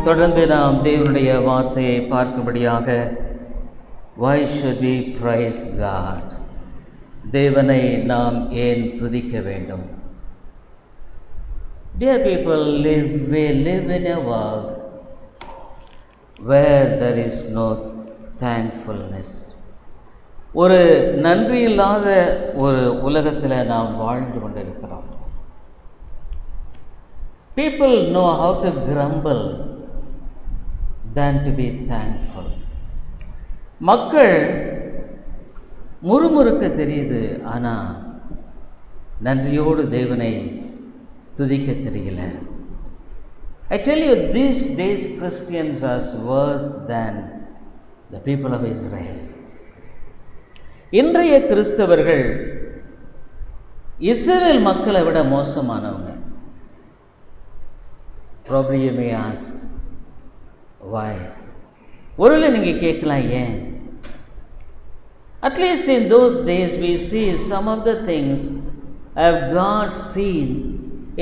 தொடர்ந்து நாம் தேவனுடைய வார்த்தையை பார்க்கும்படியாக why should we praise God? தேவனை நாம் ஏன் துதிக்க வேண்டும்? Dear people, we live in a world where there is no thankfulness. ஒரு நன்றி இல்லாத ஒரு உலகத்தில் நாம் வாழ்ந்து கொண்டிருக்கிறோம். People know how to grumble than to be thankful. மக்கள் முறுமுறுக்க தெரியுது, ஆனால் நன்றியோடு தேவனை துதிக்க தெரியல. I tell you, these days Christians are worse than the people of Israel. இன்றைய கிறிஸ்தவர்கள் இஸ்ரவேல் மக்களை விட மோசமானவங்க. Probably you may ask, why? ஒருவேளை நீங்கள் கேட்கலாம், ஏன்? At least in those days we see some of the things have God seen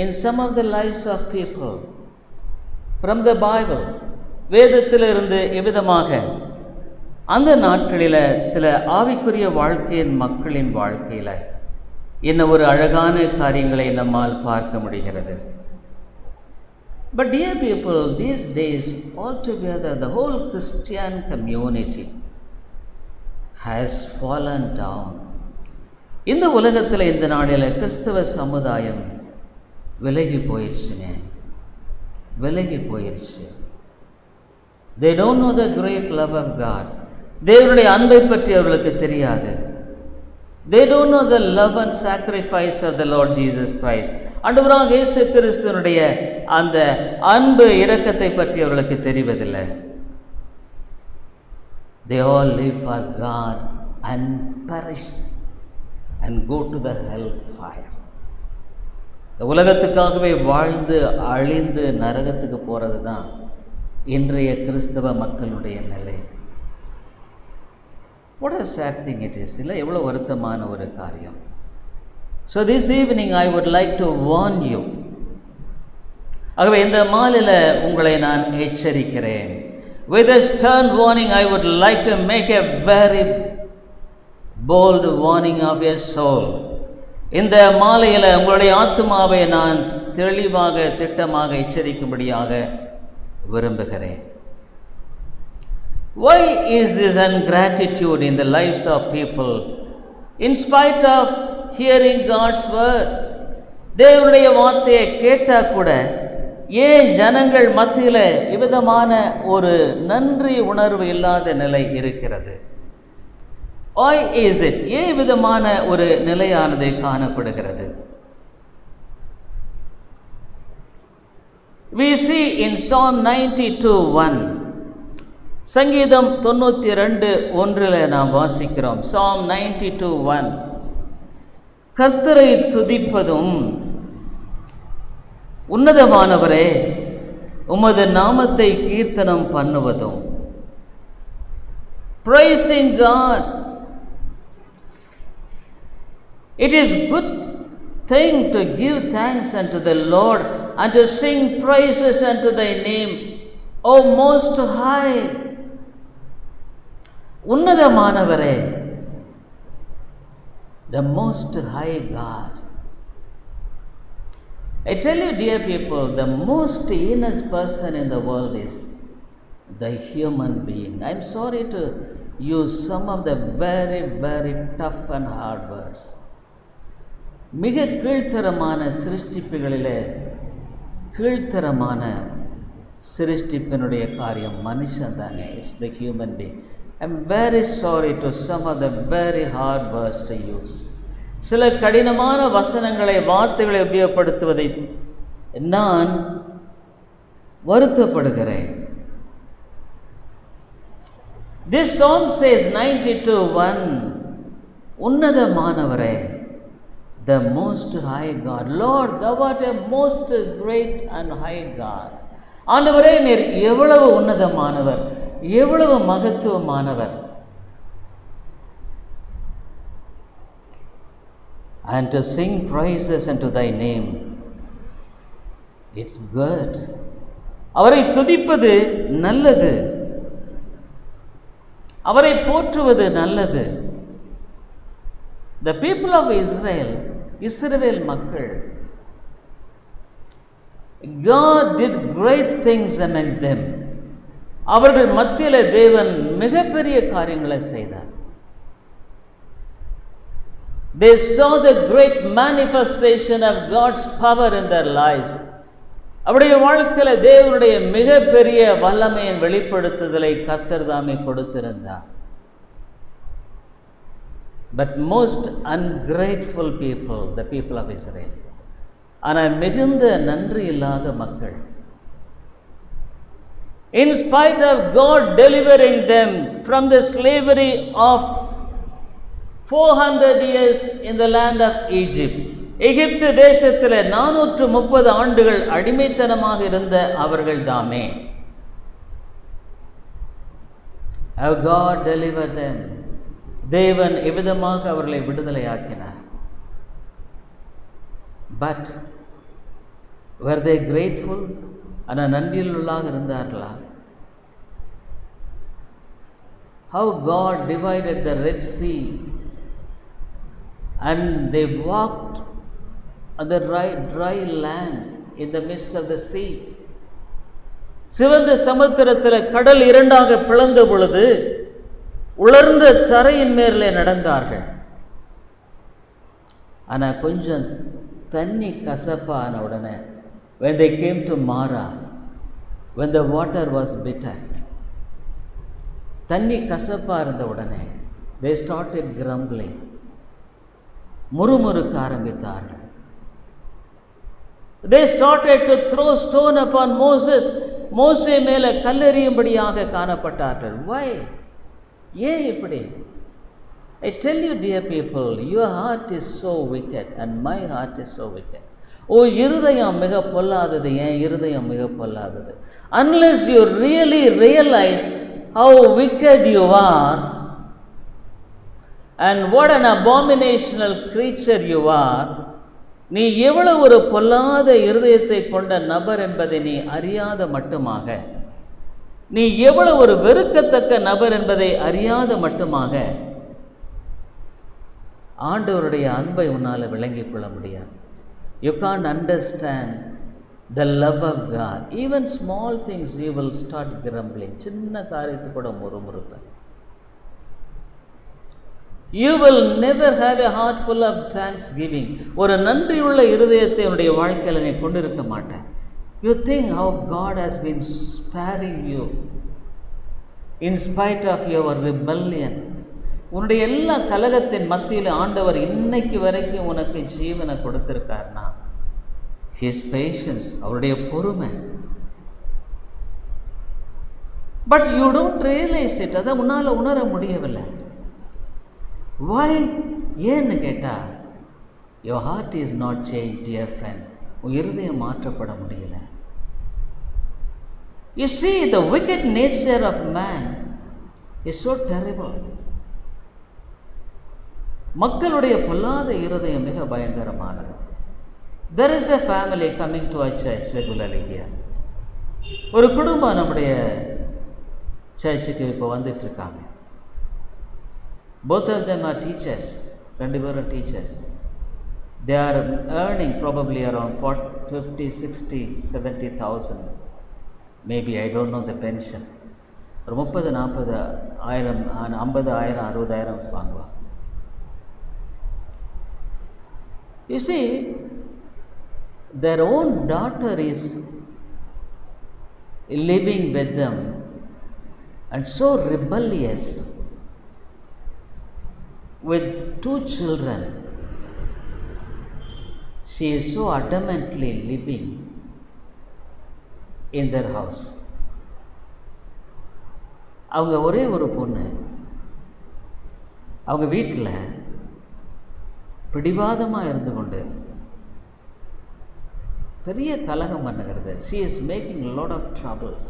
in some of the lives of people from the Bible. வேதத்திலிருந்து எவ்விதமாக அந்த நாட்களில் சில ஆவிக்குரிய வாழ்க்கையின் மக்களின் வாழ்க்கையில் என்ன ஒரு அழகான காரியங்களை நம்மால் பார்க்க முடிகிறது. But dear people, these days altogether the whole Christian community has fallen down. இந்த உலகத்தில் இந்த நாளில் கிறிஸ்தவ சமுதாயம் விலகி போயிடுச்சுங்க, விலகி போயிடுச்சு. They don't know the great love of God. தேவனுடைய அன்பை பற்றி அவர்களுக்கு தெரியாது. They don't know the love and sacrifice of the Lord Jesus Christ. ஆண்டவராக இயேசு கிறிஸ்துவினுடைய அந்த அன்பு இரக்கத்தை பற்றி அவர்களுக்கு தெரிவதில்லை. They all live for God and perish and go to the hellfire. இந்த உலகத்துக்காகவே வாழ்ந்து அழிந்து நரகத்துக்கு போகிறது தான் இன்றைய கிறிஸ்தவ மக்களுடைய நிலை. What a sad thing it is, இல்லை? எவ்வளோ வருத்தமான ஒரு காரியம். So this evening I would like to warn you. ஆகவே இந்த மாலையில் உங்களை நான் எச்சரிக்கிறேன். With a stern warning, I would like to make a very bold warning of your soul. இந்த மாலையில் உங்களுடைய ஆத்துமாவை நான் தெளிவாக திட்டமாக எச்சரிக்கும்படியாக விரும்புகிறேன். Why is this ingratitude in the lives of people in spite of hearing God's word? தேவனுடைய வார்த்தையை கேட்டால் கூட ஏன் ஜனங்கள் மத்தியில் இவ்விதமான ஒரு நன்றி உணர்வு இல்லாத நிலை இருக்கிறது? Why is it? ஏன் விதமான ஒரு நிலையானது காணப்படுகிறது? We see in Psalm 92:1, சங்கீதம் 92:1 நாம் வாசிக்கிறோம். Psalm 92:1, கர்த்தரை துதிப்பதும் உன்னதமானவரே உமது நாமத்தை கீர்த்தனம் பண்ணுவதும். Praising God. It is good thing to give thanks unto the Lord and to sing praises unto thy name, O Most High. உன்னதமானவரே, the Most High God. I tell you, dear people, the most heinous person in the world is the human being. I am sorry to use some of the very, very tough and hard words. மிக கீழ்த்தரமான சிருஷ்டிப்புகளிலே கீழ்த்தரமான சிருஷ்டிப்பினுடைய காரியம் மனுஷன் தாங்க. It's the human being. I am very sorry to some of the very hard words to use. சில கடினமான வசனங்களை வார்த்தைகளை உபயோகப்படுத்துவதை நான் வருத்தப்படுகிறேன். This psalm says 92:1, உன்னதமானவரே, the most high God. Lord, thou art a most great and high God. ஆண்டவரே, நீர் எவ்வளவு உன்னதமானவர், எவ்வளவு மகத்துவமானவர். And to sing praises unto thy name, it's good. அவரை துதிப்பது நல்லது, அவரை போற்றுவது நல்லது. The people of Israel, இஸ்ரவேல் மக்கள், God did great things among them. அவர்கள் மத்தியிலே தேவன் மிகப்பெரிய காரியங்களை செய்தார். They saw the great manifestation of God's power in their lives. அவருடைய வாழ்க்கையில தேவனுடைய மிகப்பெரிய வல்லமையின் வெளிப்படுத்துதலை கர்த்தர் தாமே கொடுத்திருந்தார். But most ungrateful people, the people of Israel, ஆனால் மிகுந்த நன்றி இல்லாத மக்கள், in spite of God delivering them from the slavery of 400 years in the land of Egypt, எகிப்து தேசத்தில் 430 ஆண்டுகள் அடிமைத்தனமாக இருந்த அவர்கள் தாமே, have God delivered them. தேவன் எவ்விதமாக அவர்களை விடுதலையாக்கினார். But were they grateful? ஆனால் நன்றியுள்ளாக இருந்தார்களா? How God divided the Red Sea and they walked on the dry land in the midst of the sea. சிவந்த சமுத்திரத்தில் கடல் இரண்டாக பிளந்த பொழுது உலர்ந்த தரையின் மேலே நடந்தார்கள். ஆனால் கொஞ்சம் தண்ணி கசப்பான உடனே, when they came to Mara, when the water was bitter, தண்ணி கசப்பா இருந்த உடனே they started grumbling, முறுமுறுக்க ஆரம்பித்தார்கள். They started to throw stone upon Moses. மோசே மேலே கல்லெறியும்படியாக காணப்பட்டார்கள். Why? ஏன் இப்படி? I tell you, dear people, your heart is so wicked and my heart is so wicked. ஓ இருதயம் மிக பொல்லாதது, என் இருதயம் மிக பொல்லாதது. Unless you really realize how wicked you are and what an abominational creature you are, நீ எவ்வளவு ஒரு பொல்லாத இருதயத்தை கொண்ட நபர் என்பதை நீ அறியாத மட்டுமாக, நீ எவ்வளவு ஒரு வெறுக்கத்தக்க நபர் என்பதை அறியாத மட்டுமாக ஆண்டவருடைய அன்பை உன்னால் விளங்கிக் கொள்ள முடியாது. You can't understand the love of God. Even small things you will start grumbling. சின்ன காரியத்து கூட முறுமுறுப்ப. You will never have a heart full of thanksgiving. ஒரு நன்றியுள்ள இருதயத்தை உன்னுடைய வாழ்க்கையில் நீ கொண்டிருக்க மாட்டேன். You think how God has been sparing you in spite of your rebellion. உன்னுடைய எல்லா கலகத்தின் மத்தியில் ஆண்டவர் இன்னைக்கு வரைக்கும் உனக்கு ஜீவனை கொடுத்திருக்காருனா, His patience, அவருடைய பொறுமை. But you don't realize it. அதை உன்னால் உணர முடியவில்லை. Why? ஏன்னு கேட்டா, your heart is not changed, dear friend. உன் இருதயம் மாற்றப்பட முடியல. You see, the wicked nature of man is so terrible. மக்களுடைய பொல்லாத இருதயம் மிக பயங்கரமானது. There is a family coming to our church regularly here. ஒரு குடும்பம் நம்முடைய சர்ச்சுக்கு இப்போ வந்துட்டு இருக்காங்க. Both of them are teachers. ரெண்டு பேரும் teachers. They are earning probably around 50, 60, 70,000. Maybe, I don't know the pension. ஒரு 30, 40 ஆயிரம், 50,000, 60,000 வாங்குவாங்க. You see, their own daughter is living with them and so rebellious with 2 children. She is so adamantly living in their house. அவங்க ஒரே ஒரு பொண்ணு, அவங்க வீட்டில் பிடிவாதமாக இருந்து கொண்டு பெரிய கலகம் பண்ணுகிறது. She is making lot of troubles.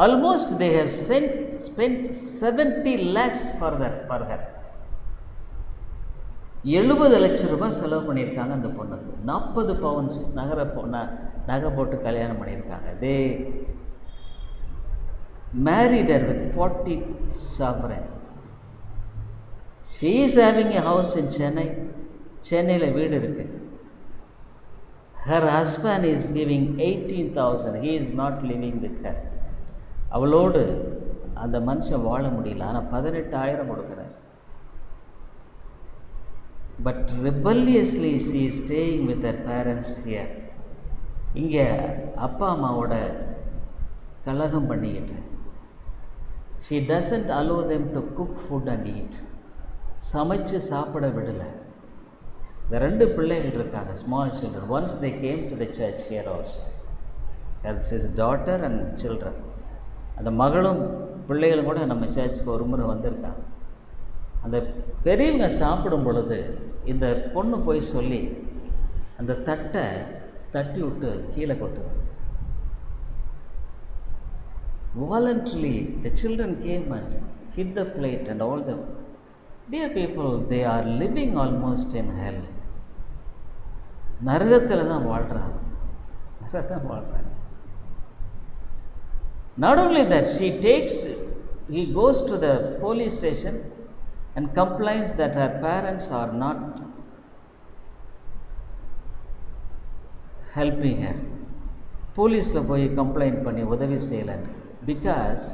Almost they have spent 70 lakhs for her. 70 லட்சம் ரூபாய் செலவு பண்ணியிருக்காங்க அந்த பொண்ணுக்கு. 40 பவுன்ஸ் நகை போட்டு கல்யாணம் பண்ணியிருக்காங்க. தே married her with 40 sovereign. She is having a house in Chennai. சென்னையில் வீடு இருக்கு. Her husband is giving 18,000. He is not living with her. அவளோடு அந்த மனுஷன் வாழ முடியல. ஆனால் 18,000 கொடுக்குறார். But rebelliously she is staying with her parents here. இங்கே அப்பா அம்மாவோட கலகம் பண்ணிக்கிட்டு. She doesn't allow them to cook food and eat. சமைச்சு சாப்பிட விடலை. இந்த 2 பிள்ளைகள் இருக்காங்க, small children. Once they came to the church here also. That's his daughter and children. அந்த மகளும் பிள்ளைகளும் கூட நம்ம சர்ச்சுக்கு ஒரு முறை வந்திருக்காங்க. அந்த பெரியவங்க சாப்பிடும் பொழுது இந்த பொண்ணு போய் சொல்லி அந்த தட்டை தட்டி விட்டு கீழே கொட்டுது. Voluntarily the children came and hit the plate and all them. Dear people, they are living almost in hell. நரகத்தில் தான் வாழ்கிறாங்க. Not only that, he goes to the police station and complains that her parents are not helping her. போலீஸில் போய் complaint பண்ணி உதவி செய்யலைன்னு. Because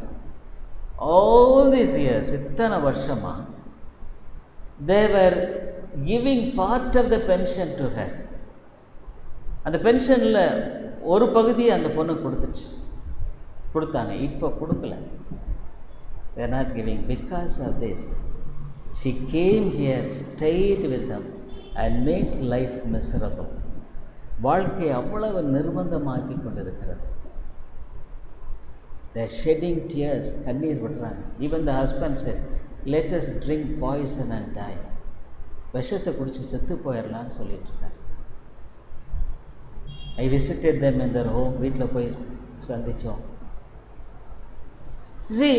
all these years, இத்தனை வருஷமாக they were giving part of the pension to her. அந்த பென்ஷனில் ஒரு பகுதியை அந்த பொண்ணு கொடுத்தாங்க. இப்போ கொடுக்கல. they are not giving. Because of this, she came here, stayed with them and made life miserable. வாழ்க்கை அவ்வளவு நிர்பந்தமாக்கி கொண்டிருக்கிறது. they are shedding tears, கண்ணீர் விடுறாங்க. even the husband said, let us drink poison and die. விஷத்தை குடிச்சு செத்து போயிடலான்னு சொல்லிட்டு இருக்காரு. I visited them in their home. வீட்டில் போய் சந்தித்தோம். See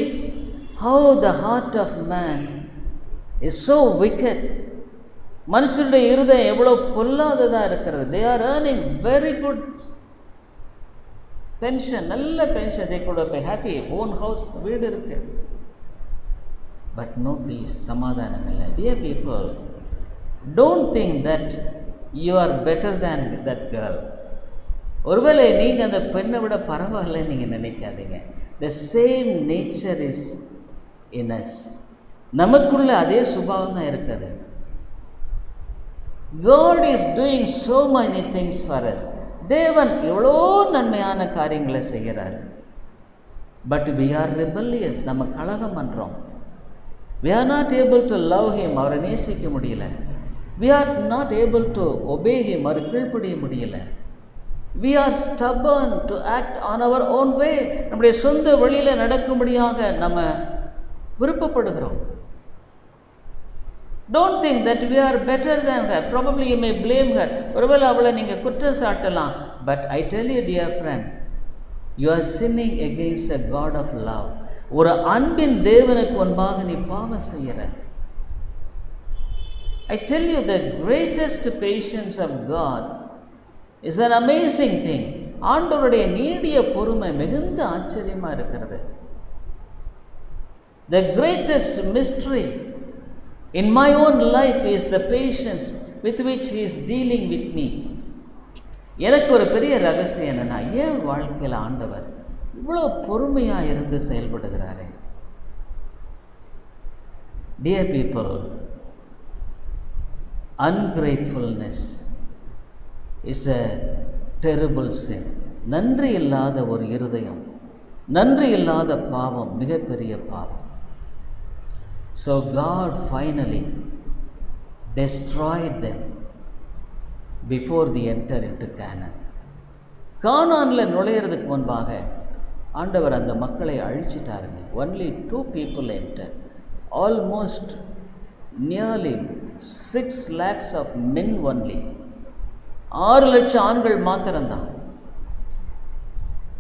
how the heart of man is so wicked. மனுஷனுடைய இருதயம் எவ்வளோ பொல்லாததாக இருக்கிறது. they are earning very good pension, நல்ல pension. they could be happy, own house, வீடு இருக்கு. but no peace, சமாதானம் இல்லை. dear people, don't think that you are better than that girl. ஒருவேளை நீங்கள் அந்த பெண்ணை விட பரவாயில்ல நீங்கள் நினைக்காதீங்க. the same nature is in us. நமக்குள்ள அதே சுபாவம் தான் இருக்குது. God is doing so many things for us. தேவன் எவ்வளோ நன்மையான காரியங்களை செய்கிறார். But we are rebellious. நம்ம கலகம் பண்ணுறோம். we are not able to love him. அவரை நேசிக்க முடியல. we are not able to obey him. அவரை கீழ்ப்படிய முடியல. we are stubborn to act on our own way. நம்முடைய சொந்த வழியில் நடக்கும்படியாக நம்ம விருப்பப்படுகிறோம். don't think that we are better than her. probably you may blame her. ஒருவேளை அவளை நீங்கள் குற்றம் சாட்டலாம். but I tell you, dear friend, you are sinning against a God of love. ஒரு அன்பின் தேவனுக்கு முன்பாக நீ பாவம் செய்கிற. I tell you, the greatest patience of God is an amazing thing. ஆண்டவருடைய நீடிய பொறுமை மிகுந்த ஆச்சரியமாக இருக்கிறது. the greatest mystery in my own life is the patience with which he is dealing with me. எனக்கு ஒரு பெரிய ரகசியம் என்னன்னா, ஏன் வாழ்க்கையில் ஆண்டவர் இவ்வளோ பொறுமையாக இருந்து செயல்படுகிறாரே. dear people, ungratefulness is a terrible sin. நன்றி இல்லாத ஒரு இருதயம், நன்றி இல்லாத பாவம் மிகப்பெரிய பாவம். so God finally destroyed them before they enter into Canaan. கானானில் நுழையிறதுக்கு முன்பாக ஆண்டவர் அந்த மக்களை அழிச்சிட்டாருங்க. only 2 people entered. almost nearly 6 lakhs of men only. 6 லட்சம் ஆண்கள் மாத்திரம்தான்.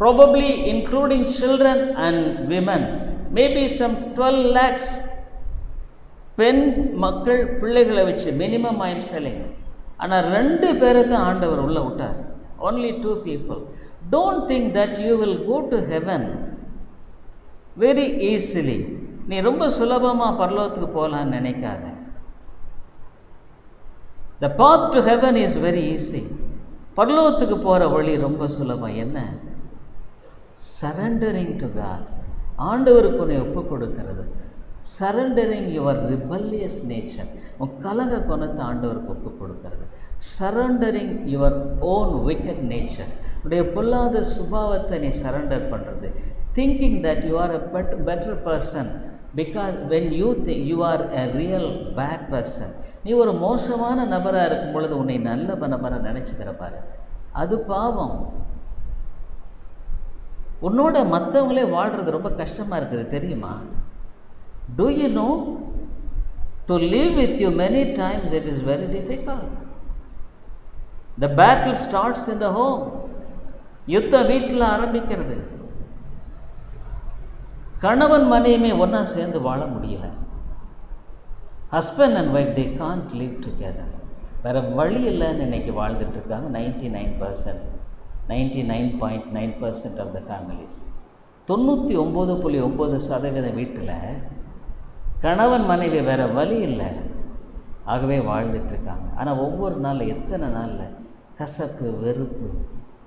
probably including children and women, maybe some 12 lakhs பெண் மக்கள் பிள்ளைகளை வச்சு மினிமம் ஐ எம் செல்லிங். ஆனால் 2 பேரை தான் ஆண்டவர் உள்ளே விட்டார். only 2 people. Don't think that you will go to heaven very easily. நீ ரொம்ப சுலபமாக பரலோகத்துக்கு போகலான்னு நினைக்காத. The path to heaven is very easy. பரலோகத்துக்கு போகிற வழி ரொம்ப சுலபம். என்ன? Surrendering to God. ஆண்டவருக்கு உன்னை ஒப்பு கொடுக்கிறது. Surrendering your rebellious nature. உன் கலக குணத்தை ஆண்டவருக்கு ஒப்பு கொடுக்கிறது. Surrendering your own wicked nature. உடைய பொல்லாத சுபாவத்தை நீ சரண்டர் பண்ணுறது. Thinking that you are a better person because when you think you are a real bad person. நீ ஒரு மோசமான நபராக இருக்கும் பொழுது உன்னை நல்ல நபரை நினச்சிக்கிற பாரு, அது பாவம். உன்னோட மற்றவங்களே வாழ்கிறது ரொம்ப கஷ்டமாக இருக்குது தெரியுமா? Do you know? To live with you many times it is very difficult. The battle starts in the home. யுத்தம் வீட்டில் ஆரம்பிக்கிறது. கணவன் மனைவி ஒன்றா சேர்ந்து வாழ முடியல. Husband and wife they can't live together. வேறு வழி இல்லைன்னு இன்றைக்கி வாழ்ந்துட்டுருக்காங்க 99%, 99.9% of the families. 99.9% வீட்டில் கணவன் மனைவி வேறு வழி இல்லை, ஆகவே வாழ்ந்துட்டுருக்காங்க. ஆனால் ஒவ்வொரு நாளில் எத்தனை நாளில் கசப்பு, வெறுப்பு,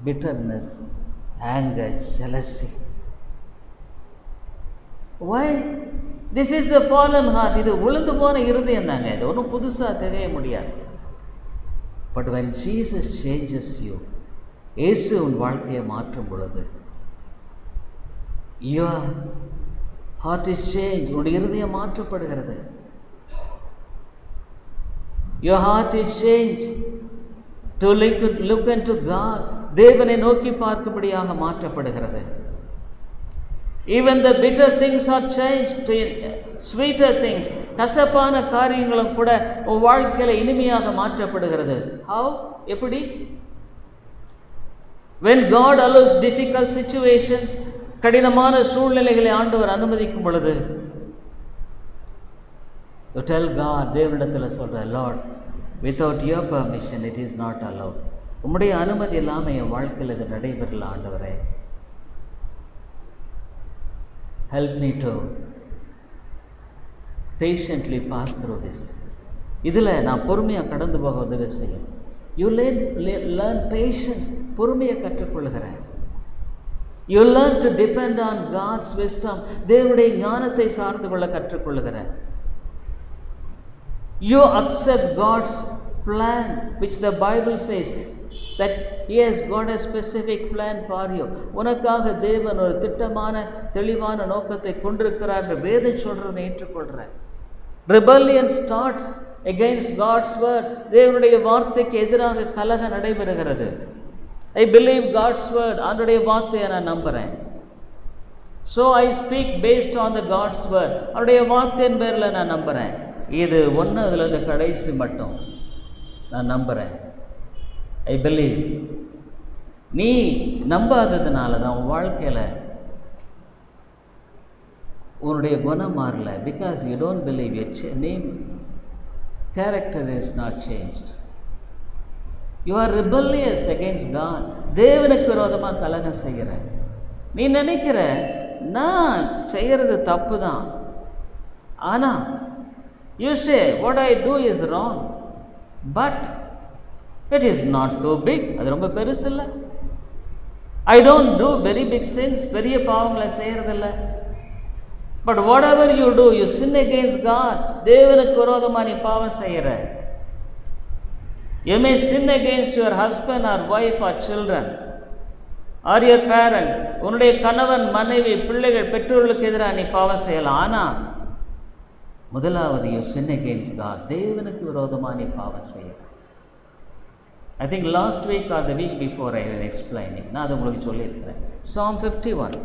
bitterness, anger, jealousy. Why? This is the fallen heart. இது உளுந்து போன இருதயம் தாங்க. இது ஒன்றும் புதுசாக தெரிய முடியாது. But when Jesus changes you, இயேசு உன் வாழ்க்கையை மாற்றும் பொழுது, your heart is changed. உன்னுடைய இருதயம் மாற்றப்படுகிறது. Your heart is changed to look into God. தேவனை நோக்கி பார்க்கும்படியாக மாற்றப்படுகிறது. Even the bitter things are changed to sweeter things. கசப்பான காரியங்களும் கூட உன் வாழ்க்கையில் இனிமையாக மாற்றப்படுகிறது. How? எப்படி? When God allows difficult situations, கடினமான சூழ்நிலைகளை ஆண்டவர் அனுமதிக்கும் பொழுது, you tell God, தேவனிடத்தில் சொல்கிற, Lord, without your permission it is not allowed. உம்முடைய அனுமதி இல்லாமல் என் வாழ்க்கையில் இது நடைபெறல ஆண்டவரே. Help me to patiently pass through this. இதில் நான் பொறுமையாக கடந்து போக உதவி செய்யும். You learn patience. பொறுமையை கற்றுக்கொள்கிறேன். You learn to depend on God's wisdom. தேவனுடைய ஞானத்தை சார்ந்து கொள்ள கற்றுக்கொள்கிறேன். You accept God's plan, which the Bible says that yes, God has specific plan for you. உனக்காக தேவன் ஒரு திட்டமான தெளிவான நோக்கத்தை கொண்டிருக்கிறார் என்று வேதம் சொல்றதை ஏற்றுக்கொள்கிறேன். Rebellion starts against God's word. தேவனுடைய வார்த்தைக்கு எதிராக கலக நடைபெறுகிறது. I believe God's word. அவருடைய வார்த்தையை நான் நம்புகிறேன். So I speak based on the God's word. அவருடைய வார்த்தையின் பேரில் நான் நம்புகிறேன். இது ஒன்று, அதில் கடைசி மட்டும் நான் நம்புகிறேன். I believe. நீ நம்பாததுனால தான் உன் வாழ்க்கையில் உன்னுடைய குணம் மாறல. Because you don't believe your name character is not changed. You are rebellious against God. தேவனுக்கு விரோதமாக கலகம் செய்கிற நீ நினைக்கிற நான் செய்கிறது தப்பு தான். ஆனால் you say what I do is wrong, but it is not too big. அது ரொம்ப பெருசு இல்லை. I don't do very big sins. பெரிய பாவங்களை செய்கிறதில்ல. But whatever you do, you sin against God. தேவனுக்கு விரோதமாக நீ பாவம் செய்கிற. You may sin against your husband or wife or children or your parents. உன்னுடைய கணவன், மனைவி, பிள்ளைகள், பெற்றோர்களுக்கு எதிராக நீ பாவம் செய்யலாம். ஆனால் முதலாவது யூ சின் அகெயின்ஸ்ட் காட். தேவனுக்கு விரோதமாக நீ பாவம் செய்கிற. I think last week or the week before I will explain it. நான் அது உங்களுக்கு சொல்லியிருக்கிறேன். Psalm 51,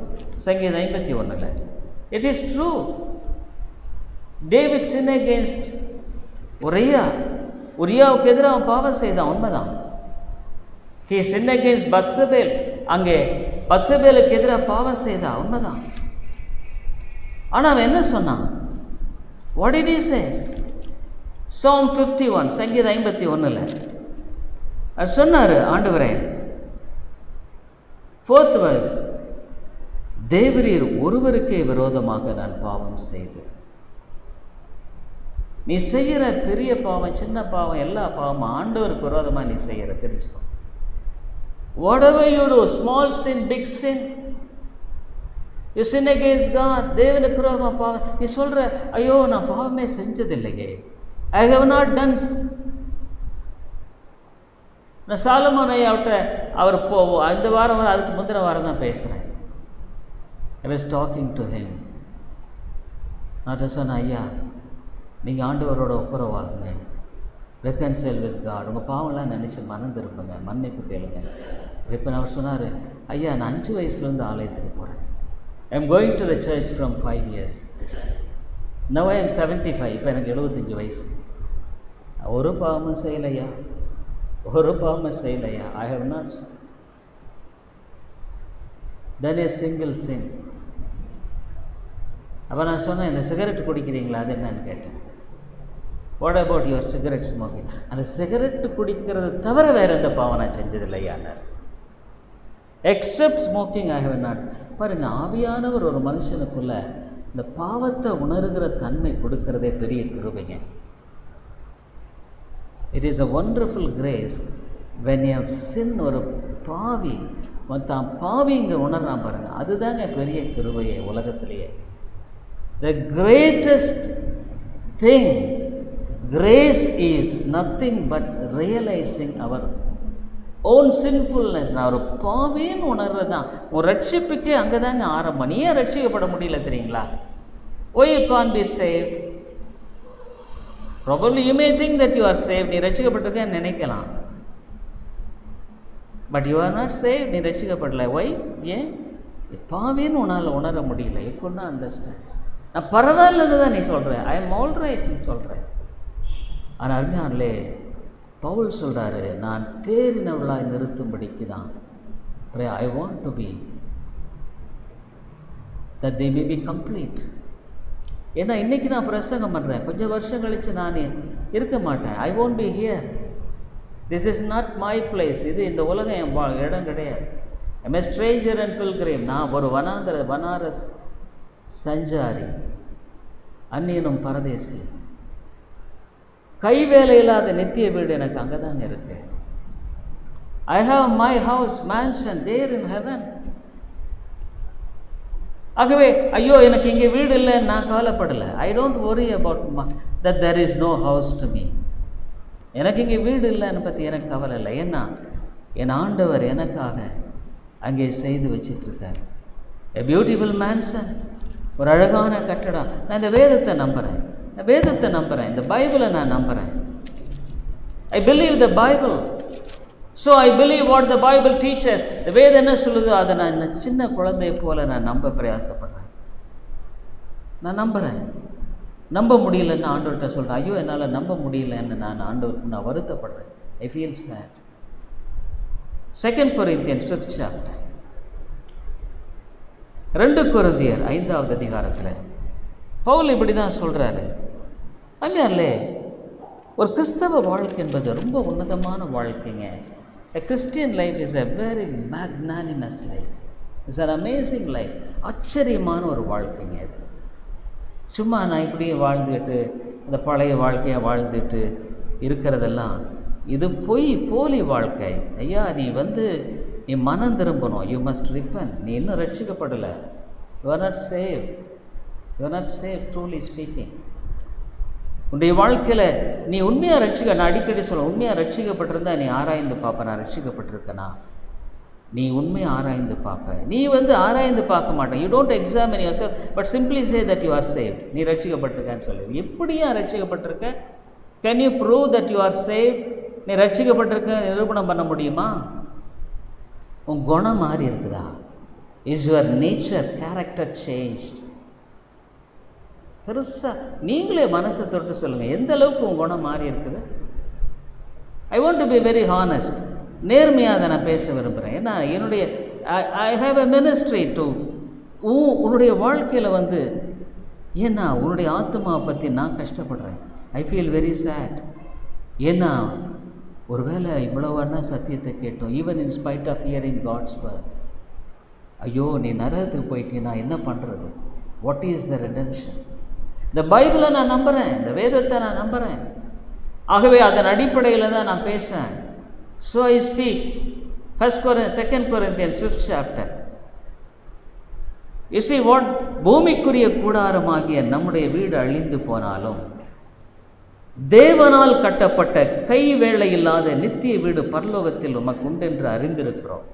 சங்கீதம் 51. It is true. David sinned against உரியாவுக்கு எதிராக அவன் பாவம் செய்தான், உண்மைதான். He sinned against பத்சபேல். அங்கே பத்சபேலுக்கு எதிராக பாவம் செய்தான், உண்மைதான். ஆனால் அவன் என்ன சொன்னான்? What did he say? Psalm 51, சங்கீதம் 51 அவர் சொன்னார், ஆண்டவரே, 4th verse, தேவரீர் ஒருவருக்கே விரோதமாக நான் பாவம் செய்து. நீ செய்கிற பெரிய பாவம், சின்ன பாவம், எல்லா பாவமும் ஆண்டவருக்கு விரோதமாக நீ செய்கிற, தெரிஞ்சுக்கோ. whatever you do, small sin, big sin, you sin against God, தேவனுக்கு விரோதமாக பாவம். நீ சொல்கிற, ஐயோ நான் பாவமே செஞ்சதில்லையே, I have not done. நான் சாலமோன் ஐயாவிட்ட அவர் இந்த வாரம் அதுக்கு முந்தின வாரம் தான் பேசுகிறேன். I was talking to him. நான் சொன்னேன், ஐயா நீங்கள் ஆண்டவரோட ஒப்புரவாகுங்க, ரெக்கன்சைல் வித் காட், உங்கள் பாவம்லாம் நினச்சி மனம் திரும்புங்க, மன்னிப்பு கேளுங்க. இப்போ அவர் சொன்னார், ஐயா நான் 5 வயசுலேருந்து ஆலயத்துக்கு போகிறேன். I am going to the church from 5 years. Now I am 75. இப்போ எனக்கு 75 வயசு. ஒரு பாவமும் செய்யலையா, ஒரு பாவமும் செய்யலையா. I have not done a single sin. அப்போ நான் சொன்னேன், இந்த சிகரெட் குடிக்கிறீங்களா, அது என்னன்னு கேட்டேன். What about your cigarette smoking? அந்த சிகரெட்டு குடிக்கிறது தவிர வேறு எந்த பாவம் நான் செஞ்சதில்லையானார். Except smoking I have not. பாருங்கள், ஆவியானவர் ஒரு மனுஷனுக்குள்ள இந்த பாவத்தை உணர்கிற தன்மை கொடுக்கறதே பெரிய கிருபைங்க. It is a wonderful grace when you have sin. ஒரு பாவி தான் பாவிங்க உணர்றான் பாருங்கள், அதுதாங்க பெரிய கிருபையே உலகத்திலேயே. The greatest thing, grace is nothing but realizing our own sinfulness. நான் ஒரு பாவின்னு உணர்றது தான் உன் ரட்சிப்புக்கே அங்கே தாங்க ஆரம்பம். நீ ஏன் ரட்சிக்கப்பட முடியல தெரியுங்களா? Why you can't be saved? Probably you may think that you are saved. நீ ரட்சிக்கப்பட்டிருக்கேன்னு நினைக்கலாம், but you are not save. நீ ரட்சிக்கப்படலை. Why? ஏன்? பாவின்னு உன்னால் உணர முடியல. You could not understand. நான் பரவாயில்லன்னு தான் நீ சொல்கிற, ஐ எம் ஆல் ரைட் நீ சொல்கிற. ஆனால் அருமையானே பவுல் சொல்கிறாரு, நான் தேறினவர்களாக நிறுத்தும்படிக்கு தான். I want to be that they may be complete. ஏன்னா இன்றைக்கி நான் பிரசங்கம் பண்ணுறேன், கொஞ்சம் வருஷம் கழித்து நான் இருக்க மாட்டேன். I want be here. This is not my place. இது இந்த உலகம் என் இடம் கிடையாது. I am a Stranger and pilgrim. நான் ஒரு வனாரஸ் சஞ்சாரி, அந்நியனும் பரதேசி. கைவேலை இல்லாத நித்திய வீடு எனக்கு அங்கே தாங்க இருக்கு. I have my house mansion there in heaven. ஆகவே ஐயோ எனக்கு இங்கே வீடு இல்லைன்னு நான் கவலைப்படலை. I don't worry about that there is no house to me. எனக்கு இங்கே வீடு இல்லைன்னு பற்றி எனக்கு கவலை இல்லை. ஏன்னா என் ஆண்டவர் எனக்காக அங்கே செய்து வச்சிட்ருக்கார். எ பியூட்டிஃபுல் மேன்சன், ஒரு அழகான கட்டடம். நான் இந்த வேதத்தை நம்புகிறேன், இந்த வேதத்தை நம்புகிறேன், இந்த பைபிளை நான் நம்புகிறேன். I believe the Bible. So I believe what the Bible teachers. இந்த வேதம் என்ன சொல்லுதோ அதை நான் சின்ன குழந்தையை போல் நான் நம்ப பிரயாசப்படுறேன். நான் நம்புகிறேன். நம்ப முடியலன்னு ஆண்டவர்கிட்ட சொல்கிறேன். ஐயோ என்னால் நம்ப முடியலன்னு நான் ஆண்டவருக்கு நான் வருத்தப்படுறேன். I feel sad. 2 Corinthians 5th chapter, 2 கொரிந்தியர் 5வது அதிகாரத்தில் பவுல் இப்படி தான் சொல்கிறாரு. அம்மையார்லே, ஒரு கிறிஸ்தவ வாழ்க்கை என்பது ரொம்ப உன்னதமான வாழ்க்கைங்க. A Christian life is a very magnanimous life. It's an amazing life. ஆச்சரியமான ஒரு வாழ்க்கைங்க அது. சும்மா நான் இப்படியே வாழ்ந்துட்டு அந்த பழைய வாழ்க்கையை வாழ்ந்துட்டு இருக்கிறதெல்லாம் இது போலி வாழ்க்கை. ஐயா நீ மனம் திரும்பணும். You must repent. நீ இன்னும் ரட்சிக்கப்படலை. You are not save. You are not save truly speaking. உன்னுடைய வாழ்க்கையில் நீ உண்மையாக நான் அடிக்கடி சொல்லுவேன், உண்மையாக ரட்சிக்கப்பட்டிருந்தா நீ ஆராய்ந்து பார்ப்ப, நான் ரட்சிக்கப்பட்டிருக்கேனா. நீ உண்மையாக ஆராய்ந்து பார்ப்ப. நீ ஆராய்ந்து பார்க்க மாட்டேன். You don't examine yourself but simply say that you are saved. நீ ரட்சிக்கப்பட்டிருக்கேன்னு சொல்லு. எப்படியா ரட்சிக்கப்பட்டிருக்க? Can you prove that you are saved? நீ ரட்சிக்கப்பட்டிருக்க நிரூபணம் பண்ண முடியுமா? உன் குணம் மாறி இருக்குதா? Is your nature character changed? பெருசாக நீங்களே மனசை தொட்டு சொல்லுங்கள், எந்த அளவுக்கு உன் குணம் மாறி இருக்குது? I want to be very honest. நேர்மையாக அதை நான் பேச விரும்புகிறேன். ஏன்னா என்னுடைய I have a ministry to உன்னுடைய வாழ்க்கையில் ஏன்னா உன்னுடைய ஆத்மாவை பற்றி நான் கஷ்டப்படுறேன். I feel very sad. ஏன்னா ஒருவேளை இவ்வளோவானா சத்தியத்தை கேட்டோம், even in spite of hearing God's word. ஐயோ நீ நரகத்துக்கு போயிட்டீன்னா என்ன பண்ணுறது? What is the redemption? இந்த பைபிளை நான் நம்புகிறேன், இந்த வேதத்தை நான் நம்புகிறேன். ஆகவே அதன் அடிப்படையில் தான் நான் பேசுகிறேன். So I speak. 2 Corinthians 5th chapter. You see what? பூமிக்குரிய கூடாரமாகிய நம்முடைய வீடு அழிந்து போனாலும் தேவனால் கட்டப்பட்ட கை வேலை இல்லாத நித்திய வீடு பரலோகத்தில் உமக்கு உண்டென்று அறிந்திருக்கிறோம்.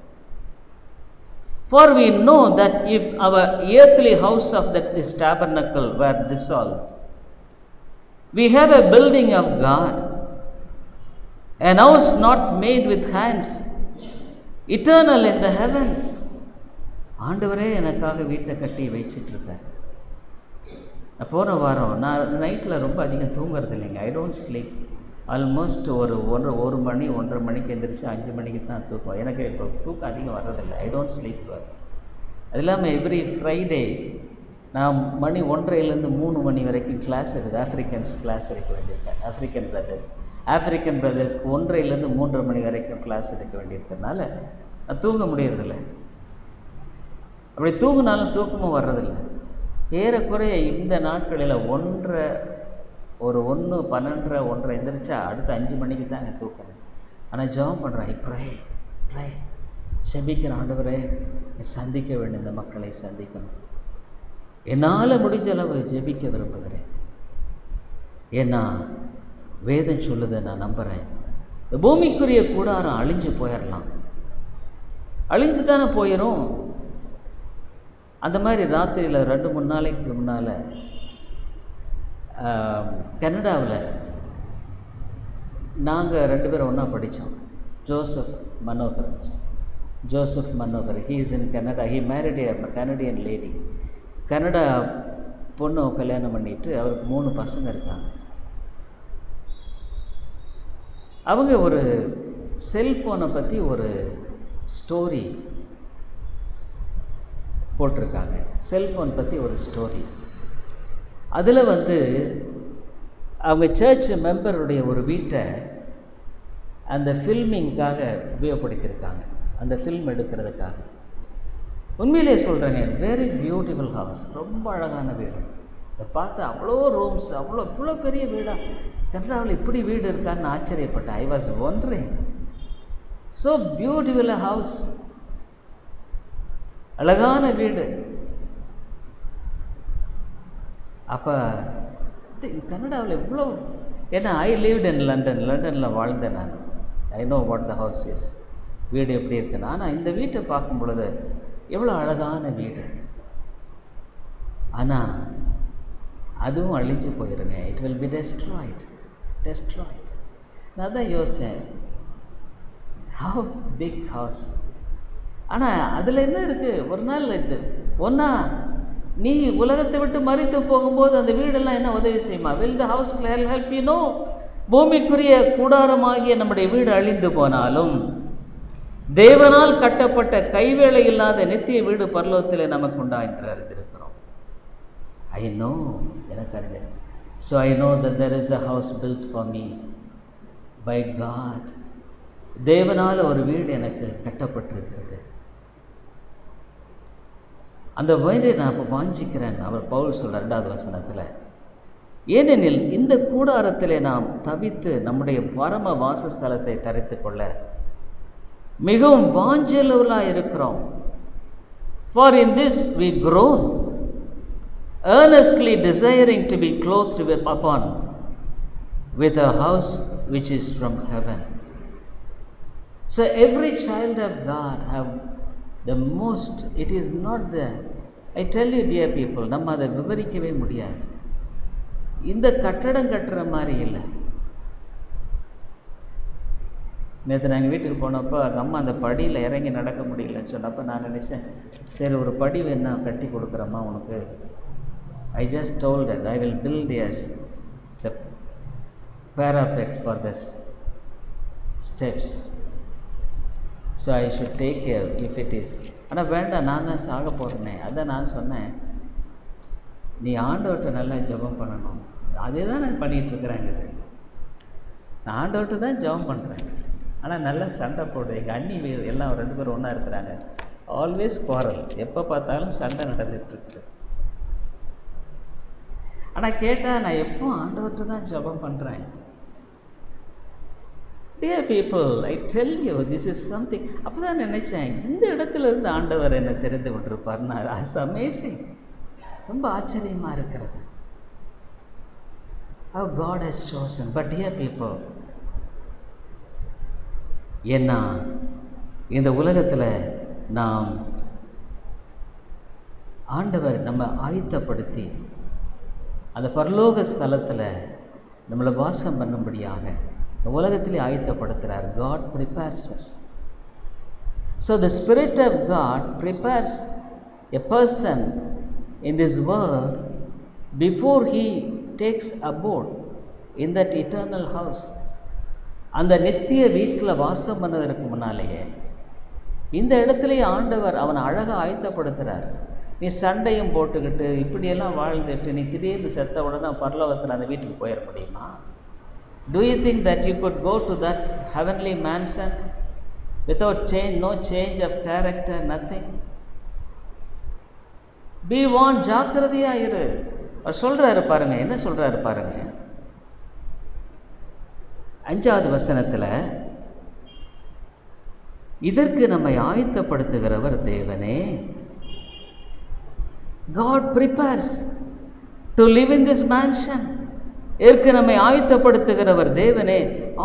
For we know that if our earthly house of that is tabernacle were dissolved, we have a building of God, an house not made with hands, eternal in the heavens. ஆண்டவரே எனக்காக வீட்டை கட்டி வச்சிட்ருக்கார். நான் போன வாரம் நான் நைட்டில் ரொம்ப அதிகம் தூங்குறது இல்லைங்க. I don't sleep. ஆல்மோஸ்ட் ஒரு மணி 1:30 மணிக்கு எழுந்திரிச்சு 5 மணிக்கு தான் தூக்கம். எனக்கு இப்போ தூக்கம் அதிகம் வர்றதில்லை. I don't sleep. அது இல்லாமல் எவ்ரி ஃப்ரைடே நான் மணி 1:30லேருந்து 3 மணி வரைக்கும் கிளாஸ் இருக்குது. ஆஃப்ரிக்கன்ஸ் கிளாஸ் எடுக்க வேண்டியிருக்கேன். ஆஃப்ரிக்கன் பிரதர்ஸ்க்கு 1:30லேருந்து 3:30 மணி வரைக்கும் கிளாஸ் எடுக்க வேண்டியிருக்கிறதுனால நான் தூங்க முடியறதில்லை. அப்படி தூங்கினாலும் தூக்கமும் வர்றதில்லை. ஏறக்குறைய இந்த நாட்களில் 1:12 1:30 எந்திரிச்சா அடுத்த 5 மணிக்கு தான் எனக்கு தூக்கம். ஆனால் ஜெபம் பண்ணுறேன். ப்ரே செபிக்கிற ஆண்டவரே சந்திக்க வேண்டும், இந்த மக்களை சந்திக்கணும். என்னால் முடிஞ்ச அளவு ஜெபிக்க விரும்புகிறேன். ஏன்னா வேதம் சொல்லுதை நான் நம்புகிறேன். இந்த பூமிக்குரிய கூடாரம் அழிஞ்சு போயிடலாம், அழிஞ்சு தானே போயிடும். அந்த மாதிரி ராத்திரியில் 2-3 நாளைக்கு முன்னால் கனடாவில் நாங்கள் 2 பேரும் ஒன்றா படித்தோம். Joseph Manohar, he is in Canada. He married A Canadian lady. Canada பொண்ணு கல்யாணம் பண்ணிட்டு அவருக்கு 3 பசங்க இருக்காங்க. அவங்க ஒரு செல்ஃபோனை பற்றி ஒரு ஸ்டோரி போட்டிருக்காங்க. செல்ஃபோன் பற்றி ஒரு ஸ்டோரி. அதில் அவங்க சர்ச் மெம்பருடைய ஒரு வீட்டை அந்த ஃபில்மிங்காக உபயோகப்படுத்தியிருக்காங்க, அந்த ஃபில்ம் எடுக்கிறதுக்காக. உண்மையிலே சொல்கிறேங்க, வெரி பியூட்டிஃபுல் ஹவுஸ், ரொம்ப அழகான வீடு. அதை பார்த்து அவ்வளோ ரூம்ஸ், இவ்வளோ பெரிய வீடாக கனடாவில் இப்படி வீடு இருக்கான்னு ஆச்சரியப்பட்டேன். I was wondering. So beautiful house, அழகான வீடு. அப்போ கனடாவில் இவ்வளோ, ஏன்னா ஐ லிவ்ட் இன் லண்டனில் வாழ்ந்தேன் நான். I know what the house is, வீடு எப்படி இருக்குன்னு. ஆனால் இந்த வீட்டை பார்க்கும் பொழுது எவ்வளோ அழகான வீடு. ஆனால் அதுவும் அழிஞ்சு போயிருங்க. It will be Detroit. நான் தான் யோசித்தேன், ஹவ் பிக் ஹவுஸ். ஆனால் அதில் என்ன இருக்குது? ஒரு நாள் ஒன்றா நீ உலகத்தை விட்டு மறித்து போகும்போது அந்த வீடெல்லாம் என்ன உதவி செய்யுமா? Will the house help you know? பூமிக்குரிய கூடாரமாகிய நம்முடைய வீடு அழிந்து போனாலும் தேவனால் கட்டப்பட்ட கைவேளை இல்லாத நித்திய வீடு பரலோகத்தில் நமக்கு உண்டா என்று அறிந்திருக்கிறோம். ஐ நோ, எனக்கு அறிந்தேன். So I know that there is a house built for me by God. தேவனால் ஒரு வீடு எனக்கு கட்டப்பட்டிருக்கிறது. அந்த வீடை நான் இப்போ வாஞ்சிக்கிறேன். அவர் பவுல் சொல்ற 2வது வசனத்தில், ஏனெனில் இந்த கூடாரத்திலே நாம் தவித்து நம்முடைய பரம வாசஸ்தலத்தை தரித்து கொள்ள மிகவும் வாஞ்சலுள்ளவர்களாக இருக்கிறோம். For in this we groan, earnestly desiring to be clothed upon with a house which is from heaven. So every child of God have the most, it is not the, I tell you dear people, நம்ம அதை விவரிக்கவே முடியாது. இந்த கட்டடம் கட்டுற மாதிரி இல்லை. நேற்று நாங்கள் வீட்டுக்கு போனப்போ எங்கள் அம்மா அந்த படியில் இறங்கி நடக்க முடியலன்னு சொன்னப்போ நான் நினச்சேன், சரி ஒரு படி வேணா கட்டி கொடுக்குறம்மா உனக்கு. I just told her I will build yes the parapet for the steps, so I should take care if it is. ஆனால் வேண்டாம், நான் தான் சாக போகிறேனே. அதான் நான் சொன்னேன், நீ ஆண்டவர்கிட்ட நல்லா ஜெபம் பண்ணணும். அதே தான் நான் பண்ணிகிட்ருக்குறேங்க. நான் ஆண்டவர்கிட்ட தான் ஜெபம் பண்ணுறேன். ஆனால் நல்லா சண்டை போடுது. எங்கள் அண்ணி எல்லாம் 2 பேரும் ஒன்றா இருக்கிறாங்க. ஆல்வேஸ் குவாரல், எப்போ பார்த்தாலும் சண்டை நடந்துகிட்ருக்குது. ஆனால் கேட்டால் நான் எப்போ ஆண்டவர்கிட்ட தான் ஜெபம் பண்ணுறேன். Dear people, I tell you, this is something. அப்போ தான் நினச்சேன், இந்த இடத்துல இருந்து ஆண்டவர் என்னை தெரிந்து கொண்டிருப்பார்னா, it's amazing. ரொம்ப ஆச்சரியமாக இருக்கிறது. How God has chosen. But dear people, ஏன்னா இந்த உலகத்தில் நாம் ஆண்டவர் நம்ம ஆயத்தப்படுத்தி அந்த பரலோக ஸ்தலத்தில் நம்மளை வாசம் பண்ணும்படியாக இந்த உலகத்திலே ஆயத்தப்படுத்துகிறார். God prepares us. So the Spirit of God prepares a person in this world before he takes abode in that eternal house. அந்த நித்திய வீட்டில் வாசம் பண்ணதற்கு முன்னாலேயே இந்த இடத்துலையே ஆண்டவர் அவனை அழகாக ஆயத்தப்படுத்துகிறார். நீ சண்டையும் போட்டுக்கிட்டு இப்படியெல்லாம் வாழ்ந்துட்டு நீ திடீர்னு செத்த உடனே பரலோகத்தில் அந்த வீட்டுக்கு போயிட முடியுமா? Do you think that you could go to that heavenly mansion without change, no change of character, nothing? Be warned, ஜாக்கிரதையாக இரு. அவர் சொல்கிறாரு பாருங்க, என்ன சொல்கிறாரு பாருங்க. 5வது வசனத்தில், இதற்கு நம்மை ஆயத்தப்படுத்துகிறவர் தேவனே. God prepares to live in this mansion. இதற்கு நம்மை ஆயத்தப்படுத்துகிறவர் தேவனே,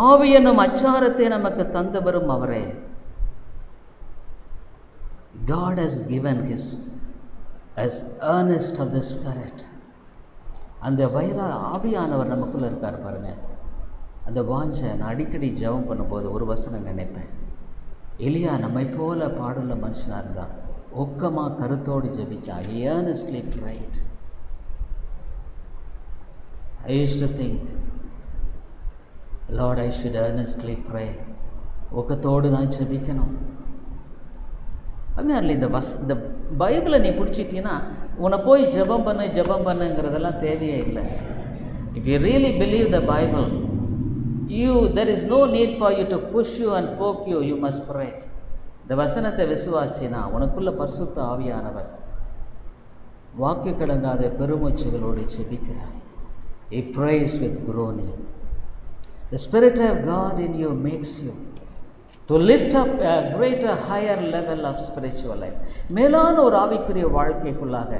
ஆவி என்னும் அச்சாரத்தை நமக்கு தந்தவரும் அவரே. God has given his as earnest of the Spirit. அந்த ஆவியானவர் நமக்குள்ளே இருக்கார் பாருங்க. அந்த வாஞ்சை நான் அடிக்கடி ஜெபம் பண்ணும்போது ஒரு வசனம் நினைப்பேன். எலியா நம்மை போல பாடுள்ள மனுஷனாக இருந்தான், ஒக்கமாக கருத்தோடு ஜெபிச்சான். He earnestly prayed. I used to think, Lord, I should earnestly pray. ஒக்கத்தோடு நான் ஜெபிக்கணும். அதுமாதிரி இந்த பைபிளை நீ பிடிச்சிட்டின்னா உன்னை போய் ஜெபம் பண்ணுங்கிறதெல்லாம் தேவையே இல்லை. If you really believe the Bible, there is no need for you to push you and poke you. You must pray. இந்த வசனத்தை விசுவாசிச்சினா உனக்குள்ள பரிசுத்த ஆவியானவர் வாக்கு கடங்காத பெருமூச்சுகளோடு ஜெபிக்கிறார். He prays with groaning. The Spirit of God in you makes you to lift up a greater, higher level of spiritual life. மேலான ஒரு ஆவிக்குரிய வாழ்க்கைக்குள்ளாக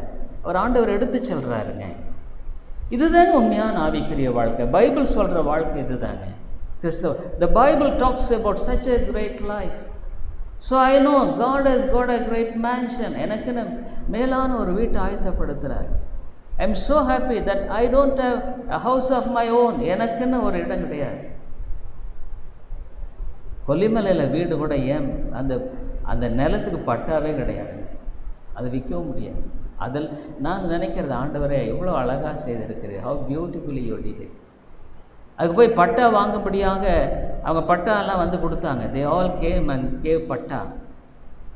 அவர் ஆண்டவர் எடுத்து செல்றாருங்க. இதுதாங்க உண்மையான ஆவிக்குரிய வாழ்க்கை. பைபிள் சொல்கிற வாழ்க்கை இதுதாங்க கிறிஸ்தவ. The Bible talks about such a great life. So I know God has got a great mansion. எனக்குன்னு மேலான ஒரு வீட்டை ஆயத்தப்படுத்துகிறார். I am so happy that I don't have a house of my own. எனக்குன்னு ஒரு இடம் கிடையாது. கொல்லிமலையில் வீடு கூட ஏன் அந்த நிலத்துக்கு பட்டாவே கிடையாதுங்க. அது விற்கவும் முடியாது. அதில் நான் நினைக்கிறது, ஆண்டவரே எவ்வளோ அழகாக செய்திருக்கிறேன், how beautifully you did it. அதுக்கு போய் பட்டா வாங்கும்படியாக அவங்க பட்டாலாம் வந்து கொடுத்தாங்க. They all came and gave patta.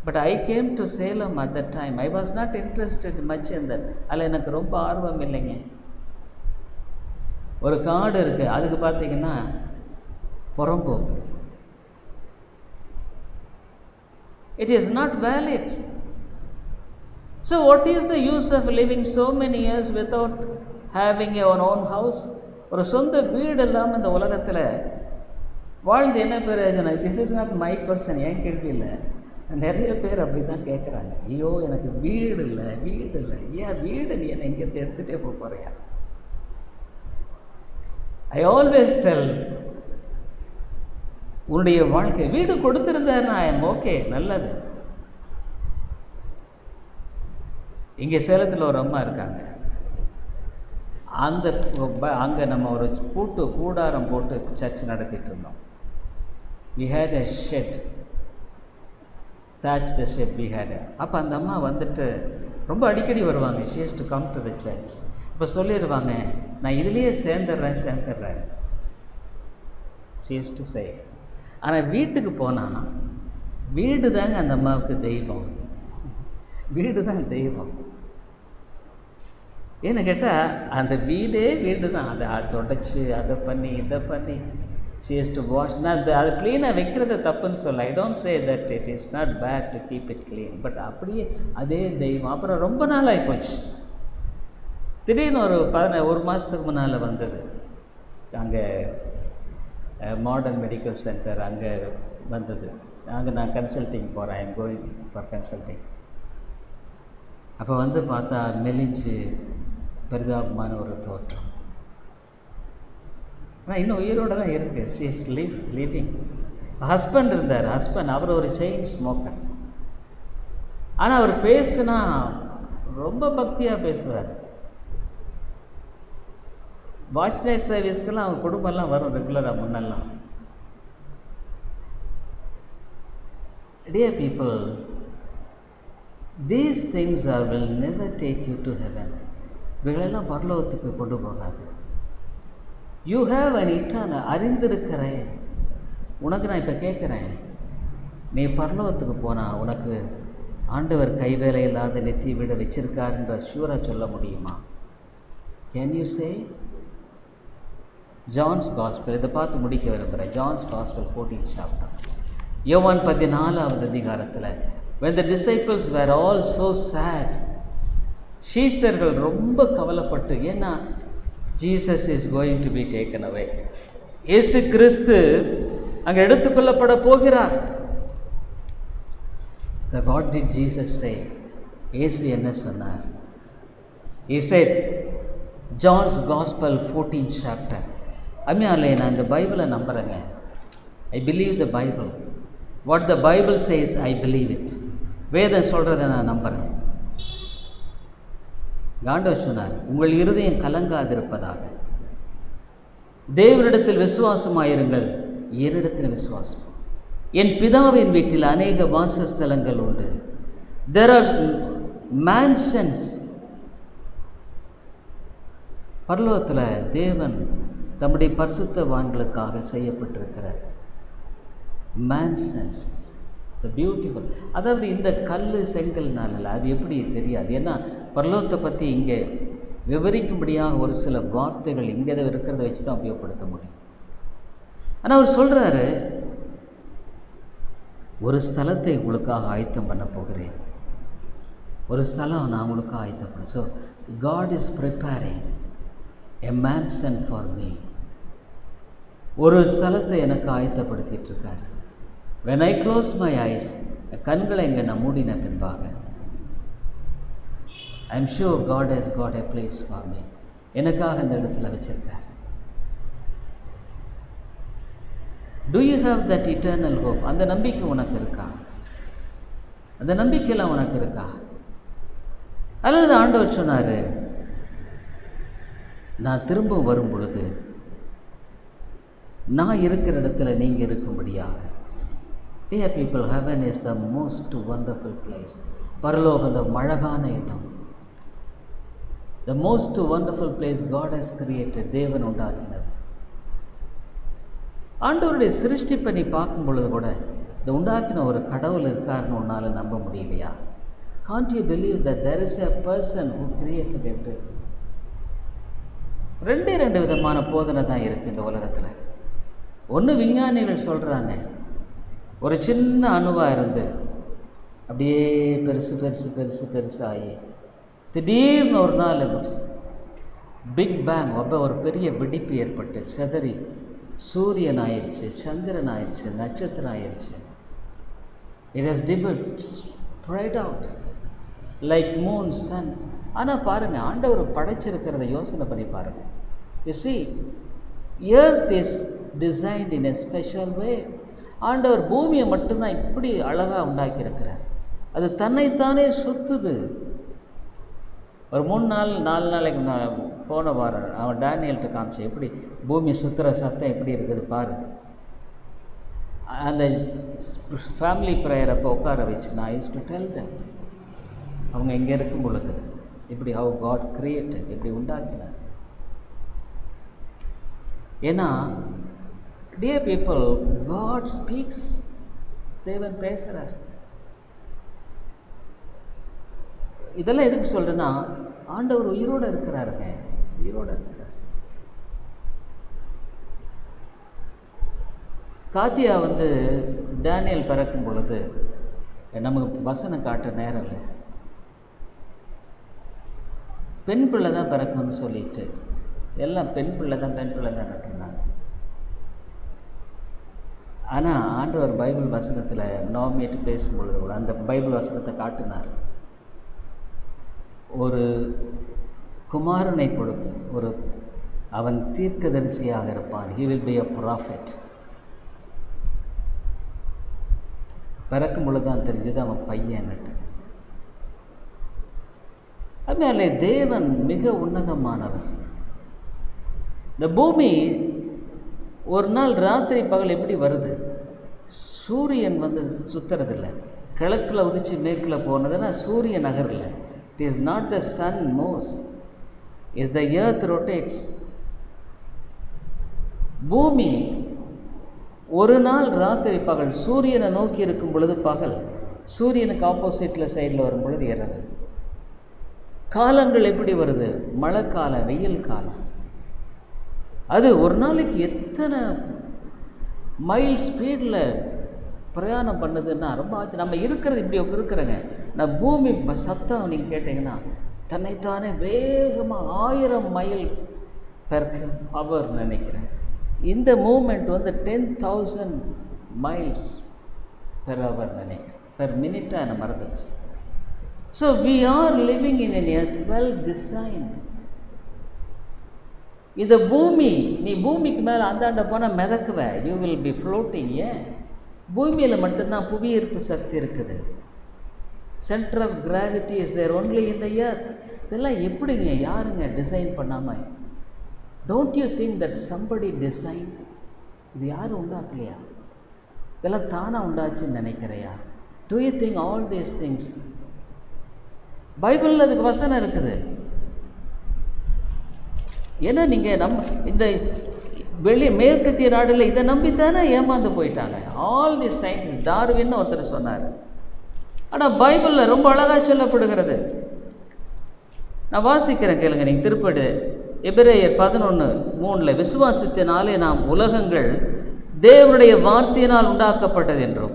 But I came to Salem at that time. I was not interested much in that. அதில் எனக்கு ரொம்ப ஆர்வம் இல்லைங்க. ஒரு காடு இருக்குது, அதுக்கு பார்த்தீங்கன்னா புறம்போக்கு. It is not valid. So what is the use of living so many years without having your own house? ஒரு சொந்த வீடு இல்லாமல் இந்த உலகத்தில் வாழ்ந்து என்ன பிரயோஜனம்? This is not my question, ஏன் கேள்வி இல்லை. நிறைய பேர் அப்படி தான் கேட்குறாங்க. ஐயோ எனக்கு வீடு இல்லை. ஏன் வீடு நீ என்னை இங்கேருந்து எடுத்துகிட்டே போறியா? ஐ ஆல்வேஸ் டெல், உன்னுடைய வாழ்க்கை வீடு கொடுத்துருந்தாருன்னா ஐ எம் ஓகே, நல்லது. இங்கே சேலத்தில் ஒரு அம்மா இருக்காங்க. அங்கே நம்ம ஒரு கூடாரம் போட்டு சர்ச் நடத்திட்டு இருந்தோம். we had a shed, thatched shed we had. அப்போ அந்த அம்மா வந்துட்டு ரொம்ப அடிக்கடி வருவாங்க. she used to come to the church. இப்போ சொல்லிடுவாங்க, நான் இதுலேயே சேர்ந்துடுறேன். she used to say. ஆனால் வீட்டுக்கு போனால் வீடு தாங்க அந்த அம்மாவுக்கு தெய்வம். வீடு தான் தெய்வம். ஏன்னு கேட்டால் அந்த வீடு தான். அதை தொடச்சி அதை பண்ணி இதை பண்ணி ஷீஸ் டு வாஷ். நான் அது க்ளீனாக வைக்கிறது தப்புன்னு சொல்ல. I don't say that it is not bad to keep it clean. But அப்படியே அதே தெய்வம். அப்புறம் ரொம்ப நாள் ஆகிப்போச்சு. திடீர்னு ஒரு மாதத்துக்கு முன்னால் வந்தது. அங்கே மாடர்ன் மெடிக்கல் சென்டர் அங்கே வந்தது. அங்கே நான் கன்சல்ட்டிங் போகிறேன். I am going for consulting. அப்போ வந்து பார்த்தா மெலிஞ்சு பரிதாபமான ஒரு தோற்றம். ஆனால் இன்னும் உயிரோடு தான் இருக்குது. She is living. ஹஸ்பண்ட் இருந்தார். அவர் ஒரு செயின் ஸ்மோக்கர். ஆனால் அவர் பேசுனா ரொம்ப பக்தியாக பேசுவார். வாட்ச் நைட் சர்வீஸ்க்கெல்லாம் அவங்க குடும்பம்லாம் வரும் ரெகுலராக முன்னெல்லாம். Dear people, these things will never take you to heaven. இவைகளெல்லாம் பரலோகத்துக்கு கொண்டு போகாது. You have an eternal. அறிந்திருக்கிறேன். உனக்கு நான் இப்போ கேட்குறேன், நீ பரலோகத்துக்கு போனால் உனக்கு ஆண்டவர் கைவேலை இல்லாத நெத்தி விட வச்சிருக்காருன்ற ஷூராக சொல்ல முடியுமா? Can you say? John's gospel, இதை பார்த்து முடிக்க விரும்புகிறேன். John's gospel 14th chapter. யோவான் 14வது அதிகாரத்தில், when the disciples were all so sad, சீஷர்கள் ரொம்ப கவலைப்பட்டு, ஏன்னா Jesus is going to be taken away. இயேசு கிறிஸ்து அங்கே எடுத்துக்கொள்ளப்பட போகிறார். What did Jesus say? இயேசு என்ன சொன்னார்? He said, John's Gospel 14th chapter. அம்மையாலே, நான் இந்த பைபிளை நம்புகிறேங்க. I believe the Bible. What the Bible says, I believe it. வேதம் சொல்கிறத நான் நம்புகிறேன். ஆண்டவர் சொன்னார், உங்கள் இருதயம் கலங்காதிருப்பதாக. தேவனிடத்தில் விசுவாசமாயிருங்கள், என்னிடத்தில் விசுவாசம். என் பிதாவின் வீட்டில் அநேக வாசஸ்தலங்கள் உண்டு. There are mansions. பரலோகத்தில் தேவன் தம்முடைய பரிசுத்தவான்களுக்காக செய்யப்பட்டிருக்கிற மேன்சன்ஸ், த பியூட்டிஃபுல். அதாவது இந்த கல் செங்கல்னால அது எப்படி தெரியாது. ஏன்னா பரலோகத்தை பற்றி இங்கே விவரிக்கும்படியாக ஒரு சில வார்த்தைகள் இங்கே இருக்கிறத வச்சு தான் உபயோகப்படுத்த முடியும். ஆனால் அவர் சொல்கிறாரு, ஒரு ஸ்தலத்தை உங்களுக்காக ஆயத்தம் பண்ண போகிறேன். ஒரு ஸ்தலம் நான் உங்களுக்காக ஆயத்தம் பண்ண. So God is preparing a mansion for me. ஒரு ஸ்தலத்தை எனக்கு ஆயத்தப்படுத்திட்டு இருக்காரு. when I close my eyes, கண்களை இங்கே நான் மூடின பின்பாக, I am sure God has got a place for me. எனக்காக இந்த இடத்துல வச்சிருக்கார். Do you have that eternal hope? அந்த நம்பிக்கை உனக்கு இருக்கா? அந்த நம்பிக்கையெல்லாம் உனக்கு இருக்கா? அல்லது ஆண்டவர் சொன்னார், நான் திரும்ப வரும் பொழுது நான் இருக்கிற இடத்துல நீங்கள் இருக்கும்படியாக. Dear people, heaven is the most wonderful place. பரலோகம் அந்த அழகான இடம். The most wonderful place God has created. தேவன் உண்டாக்கினது. ஆண்டவருடைய சிருஷ்டிப்பை நீ பார்க்கும் பொழுது கூட இந்த உண்டாக்கின ஒரு கடவுள் இருக்காருன்னு உன்னால் நம்ப முடியலையா? Can't you believe that there is a person who created everything? ரெண்டு விதமான போதனை தான் இருக்குது இந்த உலகத்தில். ஒன்று விஞ்ஞானிகள் சொல்கிறாங்க, ஒரு சின்ன அணுவாக இருந்து அப்படியே பெருசு ஆகி திடீர்னு ஒரு நாள் பிக் பேங், அப்போ ஒரு பெரிய வெடிப்பு ஏற்பட்டு சிதறி சூரியன் ஆயிடுச்சு, சந்திரன் ஆயிடுச்சு, நட்சத்திரம் ஆயிடுச்சு. It has spread out like moon, sun. ஆனால் பாருங்கள், ஆண்டவர் படைச்சிருக்கிறத யோசனை பண்ணி பாருங்கள். You see, earth is designed in a special way. ஆண்டவர் பூமியை மட்டும்தான் இப்படி அழகாக உண்டாக்கியிருக்கிறார். அது தன்னைத்தானே சுற்றுது. ஒரு 4 நாளைக்கு நான் போன வாரம் அவன் டேனியல்கிட்ட காமிச்சேன், எப்படி பூமி சுற்றுற சத்தம் எப்படி இருக்குது பாரு. அந்த ஃபேமிலி ப்ரேயர் அப்போ உட்கார வச்சு நான் யூஸ் டு டெல் தெம், அவங்க இங்கே இருக்கும் பொழுது இப்படி ஹவ் காட் கிரியேட்டட், இப்படி உண்டாக்கினார். ஏன்னா dear people, God speaks. தேவன் பேசுகிறார். இதெல்லாம் எதுக்கு சொல்கிறேன்னா, ஆண்டவர் உயிரோடு இருக்கிறாருங்க, உயிரோடு இருக்கிறார். காத்தியா டேனியல் பிறக்கும் பொழுது நமக்கு வசனம் காட்ட நேரம் இல்லை, பெண் பிள்ளை தான் பிறக்கும்னு சொல்லிட்டு எல்லாம் பெண் பிள்ளை தான் நட்டுனாங்க. ஆனால் ஆண்டவர் பைபிள் வசனத்தில் நோமிட்டு பேசும்பொழுது கூட அந்த பைபிள் வசனத்தை காட்டினார். ஒரு குமாரனை கொடுப்பேன், அவன் தீர்க்கதரிசியாக இருப்பான், he will be a prophet. பிறக்கும் பொழுது தான் தெரிஞ்சது அவன் பையன்னுட்டு. அதுமாதிரி தேவன் மிக உன்னதமானவன். இந்த பூமி ஒரு நாள் ராத்திரி பகல் எப்படி வருது? சூரியன் சுற்றுறதில்லை, கிழக்கில் உதிச்சு மேற்கில் போனதுன்னா சூரியன் நகரில். It is not the sun moves, is the earth rotates. பூமி ஒரு நாள் ராத்திரி பகல், சூரியனை நோக்கி இருக்கும் பொழுது பகல், சூரியனுக்கு ஆப்போசிட்டில் சைடில் வரும் பொழுது இரவு. காலங்கள் எப்படி வருது? மழை காலம், வெயில் காலம். அது ஒரு நாளைக்கு எத்தனை மைல் ஸ்பீடில் பிரயாணம் பண்ணுதுன்னா ரொம்ப ஆச்சு. நம்ம இருக்கிறது இப்படி இருக்கிறேங்க. நான் பூமி சத்தம் நீங்கள் கேட்டிங்கன்னா தன்னைத்தானே வேகமாக 1000 மைல் பெர் ஹவர் நினைக்கிறேன். இந்த மூமெண்ட் 10,000 மைல்ஸ் பெர் ஹவர் நினைக்கிறேன், பெர் மினிட்டாக என்ன மறந்துடுச்சு. So we are living in an earth well designed. இந்த பூமி, நீ பூமிக்கு மேலே அந்தாண்ட போனால் மிதக்குவ, யூ வில் பி ஃப்ளோட்டிங். ஏன்? பூமியில் மட்டும்தான் புவியீர்ப்பு சக்தி இருக்குது. Centre of gravity is there only in the earth. இதெல்லாம் எப்படிங்க, யாருங்க டிசைன் பண்ணாமல்? Don't you think that somebody designed? இது யாரும் உண்டாக்கலையா? இதெல்லாம் தானாக உண்டாச்சுன்னு நினைக்கிறையா? Do you think all these things? பைபிளில் அதுக்கு வசனம் இருக்குது. ஏன்னா நீங்கள் இந்த மேற்கத்திய நாடுகளில் இதை நம்பித்தானே ஏமாந்து போயிட்டாங்க. ஆல் தி சயின்டிஸ்ட், டார்வின்னு ஒருத்தர் சொன்னார். ஆனால் பைபிளில் ரொம்ப அழகாக சொல்லப்படுகிறது. நான் வாசிக்கிறேன் கேளுங்க, நீங்கள் திருப்படு. எபிரேயர் 11:3 விசுவாசத்தினாலே நாம் உலகங்கள் தேவனுடைய வார்த்தையினால் உண்டாக்கப்பட்டது என்றும்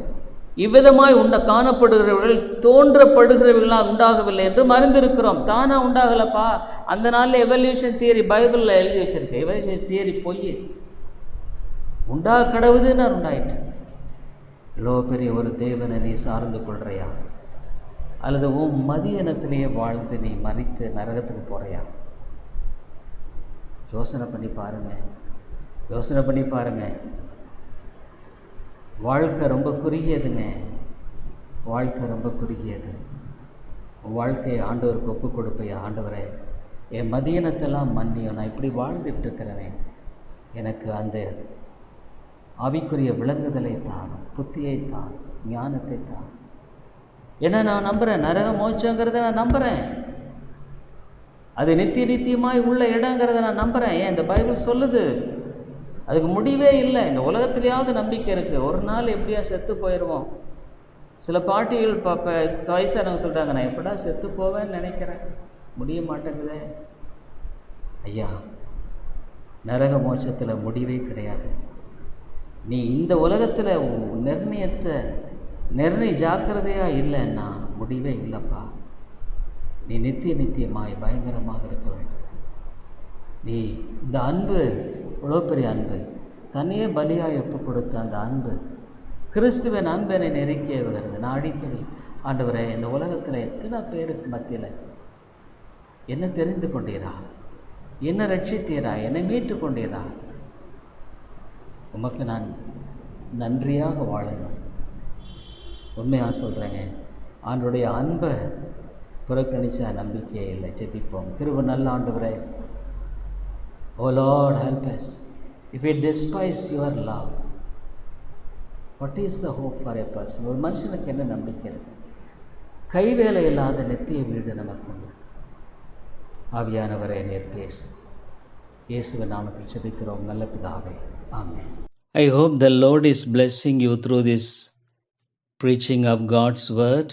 இவ்விதமாய் காணப்படுகிறவர்கள் தோன்றப்படுகிறவர்களால் உண்டாகவில்லை என்றும் அறிந்திருக்கிறோம். தானாக உண்டாகலப்பா. அந்த நாளில் எவல்யூஷன் தியரி பைபிளில் எழுதி வச்சிருக்கு. எவல்யூஷன் தியரி பொய். கடவுதுன்னு உண்டாயிட்டு. இவ்வளோ பெரிய ஒரு தேவனை நீ சார்ந்து கொள்கிறையா? அல்லது மதியனத்திலேயே வாழ்ந்து நீ மறித்து நரகத்துக்கு போகிறையா? யோசனை பண்ணி பாருங்கள். வாழ்க்கை ரொம்ப குறுகியதுங்க. வாழ்க்கையை ஆண்டவருக்கு ஒப்பு கொடுப்பையா? ஆண்டவரே, என் மதியனத்தெல்லாம் மன்னியும், நான் இப்படி வாழ்ந்துட்டு இருக்கிறேனே, எனக்கு அந்த ஆவிக்குரிய விளங்குதலை தான், புத்தியை தான், ஞானத்தை தான். ஏன்னா நான் நம்புகிறேன், நரக மோட்சங்கிறத நான் நம்புகிறேன். அது நித்தியமாய் உள்ள இடங்கிறத நான் நம்புகிறேன். ஏன்? இந்த பைபிள் சொல்லுது. அதுக்கு முடிவே இல்லை. இந்த உலகத்துலேயாவது நம்பிக்கை இருக்குது. ஒரு நாள் எப்படியா செத்து போயிடுவோம். சில பாட்டிகள் வயசானவங்க சொல்கிறாங்க, நான் எப்படா செத்து போவேன்னு நினைக்கிறேன், முடிய மாட்டேங்குதே. ஐயா, நரக மோட்சத்தில் முடிவே கிடையாது. நீ இந்த உலகத்தில் நிர்ணய ஜாக்கிரதையாக இல்லைன்னா முடிவே இல்லைப்பா. நீ நித்தியமாய் பயங்கரமாக இருக்க வேண்டும். நீ இந்த அன்பு, இவ்வளோ பெரிய அன்பு, தன்னையே பலியாக ஒப்பு கொடுத்த அந்த அன்பு, கிறிஸ்துவின் அன்பு என்னை நெருக்கி வருகிறது. நான் அடிக்கடி, ஆண்டவரே, இந்த உலகத்தில் எத்தனை பேருக்கு மத்தியில் என்ன தெரிந்து கொண்டீரா, என்ன ரட்சித்தீரா, என்னை மீட்டு கொண்டீரா, உமக்கு நான் நன்றியாக வாழணும். உண்மையாக சொல்கிறேங்க, ஆண்டவருடைய அன்பை புறக்கணிச்சா நம்பிக்கையே இல்லை. ஜெபிப்போம். கிருபை நல்ல ஆண்டவரே, O Lord, help us. If we despise your love, what is the hope for a person? ஒரு மனுஷனுக்கு என்ன நம்பிக்கை இருக்கு? கைவேலை இல்லாத நித்திய வீடு நமக்கு உண்டு. ஆவியானவரே, நீர் பேசும். இயேசுவின் நாமத்தில் ஜெபிக்கிறோம் நல்ல பிதாவே, ஆமென். I hope the Lord is blessing you through this preaching of God's word,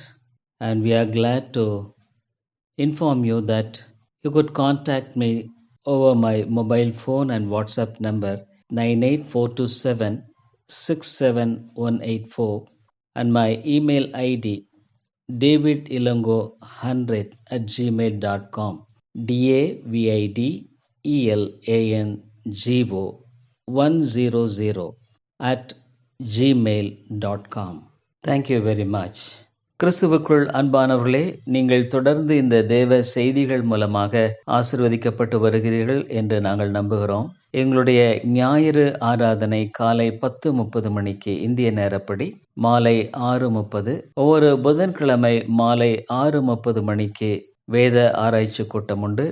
and we are glad to inform you that You could contact me over my mobile phone and WhatsApp number 98427 67184 and my email ID davidilongo100@gmail.com. DAVIDELANGO 100@gmail.com. Thank you very much. கிறிஸ்துவுக்குள் அன்பானவர்களே, நீங்கள் தொடர்ந்து இந்த தேவ செய்திகள் மூலமாக ஆசீர்வதிக்கப்பட்டு வருகிறீர்கள் என்று நாங்கள் நம்புகிறோம். எங்களுடைய ஞாயிறு ஆராதனை காலை 10:30 மணிக்கு இந்திய நேரப்படி, மாலை 6:30, ஒவ்வொரு புதன்கிழமை மாலை 6:30 மணிக்கு வேத ஆராய்ச்சி கூட்டம் உண்டு.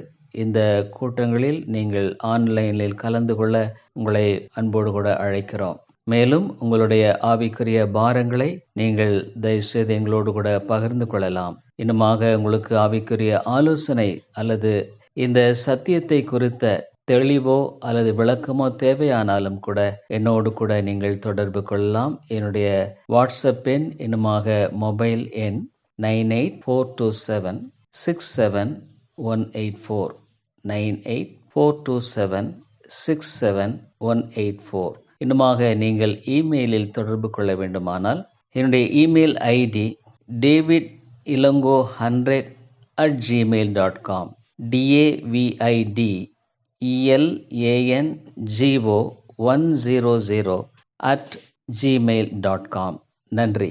இந்த கூட்டங்களில் நீங்கள் ஆன்லைனில் கலந்து கொள்ள உங்களை அன்போடு கூட அழைக்கிறோம். மேலும் உங்களுடைய ஆவிக்குரிய பாரங்களை நீங்கள் தயவுசெய்து எங்களோடு கூட பகிர்ந்து கொள்ளலாம். இன்னுமாக உங்களுக்கு ஆவிக்குரிய ஆலோசனை அல்லது இந்த சத்தியத்தை குறித்த தெளிவோ அல்லது விளக்கமோ தேவையானாலும் கூட என்னோடு கூட நீங்கள் தொடர்பு கொள்ளலாம். என்னுடைய வாட்ஸ்அப் எண் இன்னுமாக மொபைல் எண் 9842767184 9842767184. இன்னுமாக நீங்கள் இமெயிலில் தொடர்பு கொள்ள வேண்டுமானால் என்னுடைய இமெயில் ஐடி davidilongo100@gmail.com. davidELANGO100@gmail.com. நன்றி.